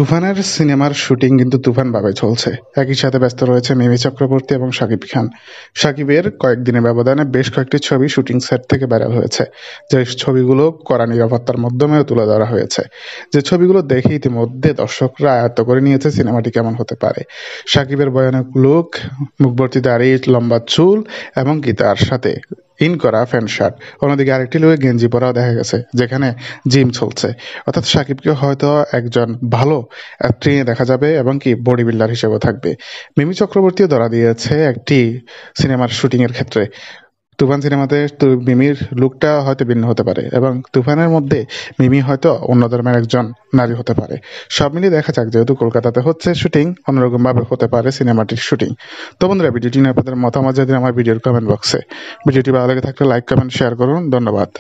তুফানের সিনেমার শুটিং কিন্তু তুফানভাবে চলছে। একই সাথে ব্যস্ত রয়েছে মিমি চক্রবর্তী এবং শাকিব খান। শাকিবের কয়েকদিনের ব্যবধানে বেশ কয়েকটি ছবি শুটিং সেট থেকে ভাইরাল হয়েছে, যে ছবিগুলো কড়া নিরাপত্তার মাধ্যমেও তুলে ধরা হয়েছে। যে ছবিগুলো দেখে ইতিমধ্যে দর্শকরা আয়ত্ত করে নিয়েছে সিনেমাটি কেমন হতে পারে। শাকিবের ভয়ানক লুক, মুখভর্তি দাড়ি, লম্বা চুল এবং কি তার সাথে ইন করা প্যান্ট শার্ট। অন্যদিকে আরেকটি লোকে গেঞ্জি পরাও দেখা গেছে, যেখানে জিম চলছে। অর্থাৎ সাকিবকে হয়তো একজন ভালো ট্রেনে দেখা যাবে এবং কি বডি বিল্ডার হিসেবেও থাকবে। মিমি চক্রবর্তীও ধরা দিয়েছে একটি সিনেমার শুটিং এর ক্ষেত্রে। তুফান সিনেমাতে মিমির লুকটা হয়তো ভিন্ন হতে পারে এবং তুফানের মধ্যে মিমি হয়তো অন্য ধর্মের একজন নারী হতে পারে। সব মিলিয়ে দেখা যাক, যেহেতু কলকাতাতে হচ্ছে শুটিং, অন্যরকম ভাবে হতে পারে সিনেমাটির শুটিং। তো বন্ধুরা, ভিডিওটি নিয়ে আপনাদের মতামত জানিয়ে আমার ভিডিওর কমেন্ট বক্সে। ভিডিওটি ভালো লেগে থাকলে লাইক, কমেন্ট, শেয়ার করুন। ধন্যবাদ।